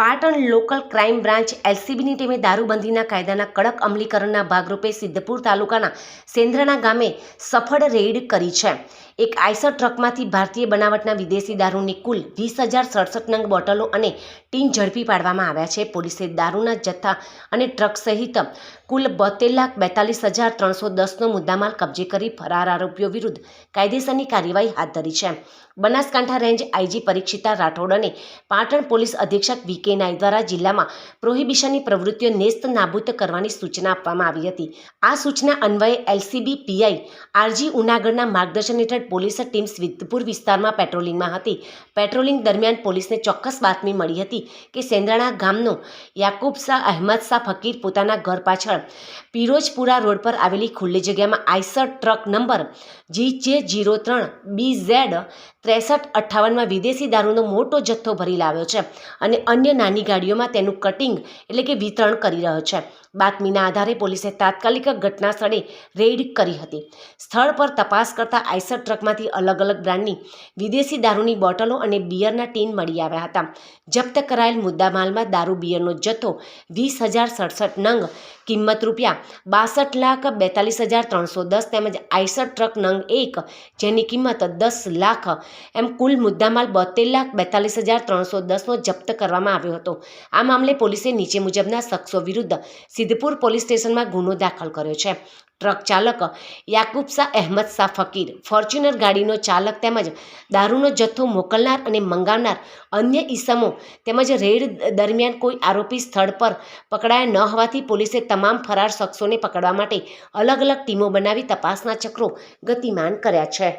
Patan local crime branch એલસીબીની ટીમે દારૂબંધીના કાયદાના કડક અમલીકરણના ભાગરૂપે સિદ્ધપુર તાલુકાના સેંદ્રણા ગામે સફળ રેડ કરી છે. એક આઈસર ટ્રકમાંથી ભારતીય બનાવટના વિદેશી દારૂની કુલ 20,067 નંગ બોટલો અને ટીન ઝડપી પાડવામાં આવ્યા છે. પોલીસે દારૂના જથ્થા અને ટ્રક સહિત કુલ 72,42,310નો મુદ્દામાલ કબજે કરી ફરાર આરોપીઓ વિરુદ્ધ કાયદેસરની કાર્યવાહી હાથ ધરી છે. બનાસકાંઠા રેન્જ આઈજી પરીક્ષિતા રાઠોડ અને પાટણ પોલીસ અધિક્ષક વી.કે. નાઈ દ્વારા જિલ્લામાં પ્રોહિબિશનની પ્રવૃત્તિઓ નેસ્ત નાબૂદ કરવાની સૂચના આપવામાં આવી હતી. આ સૂચના અન્વયે એલસીબી પીઆઈ આરજી ઉનાગઢના માર્ગદર્શન હેઠળ પોલીસ ટીમ સિદ્ધપુર વિસ્તારમાં પેટ્રોલિંગમાં હતી. પેટ્રોલિંગ દરમિયાન પોલીસને ચોક્કસ બાતમી મળી હતી કે સેંદ્રણા ગામનો યાકુબ શાહ અહેમદ શાહ ફકીર પોતાના ઘર પાછળ પિરોજપુરા રોડ પર આવેલી ખુલ્લી જગ્યામાં આઈસર ટ્રક નંબર GJ03BZ 6358માં વિદેશી દારૂનો મોટો જથ્થો ભરી લાવ્યો છે અને અન્ય નાની ગાડીઓમાં તેનું કટિંગ એટલે કે વિતરણ કરી રહ્યો છે. બાતમીના આધારે પોલીસે તાત્કાલિક ઘટના સ્થળે રેડ કરી હતી. સ્થળ પર તપાસ કરતા આઈસર ટ્રકમાંથી અલગ અલગ બ્રાન્ડની વિદેશી દારૂની બોટલો અને બિયરના ટીન મળી આવ્યા હતા. જપ્ત કરાયેલ મુદ્દામાલમાં દારૂ બિયરનો જથ્થો 20,067 નંગ, કિંમત ₹62,42,310 તેમજ આઈસર ટ્રક નંગ 1 જેની કિંમત 10 લાખ એમ કુલ મુદ્દામાલ 72,42,310નો જપ્ત કરવામાં આવ્યો હતો. આ મામલે પોલીસે નીચે મુજબના શખ્સો વિરુદ્ધ સિદ્ધપુર પોલીસ સ્ટેશનમાં ગુનો દાખલ કર્યો છે. ટ્રક ચાલક યાકુબ શાહ અહેમદ શાહ ફકીર, ફોર્ચ્યુનર ગાડીનો ચાલક તેમજ દારૂનો જથ્થો મોકલનાર અને મંગાવનાર અન્ય ઈસમો તેમજ રેડ દરમિયાન કોઈ આરોપી સ્થળ પર પકડાયા ન હોવાથી પોલીસે તમામ ફરાર શખ્સોને પકડવા માટે અલગ અલગ ટીમો બનાવી તપાસના ચક્રો ગતિમાન કર્યા છે.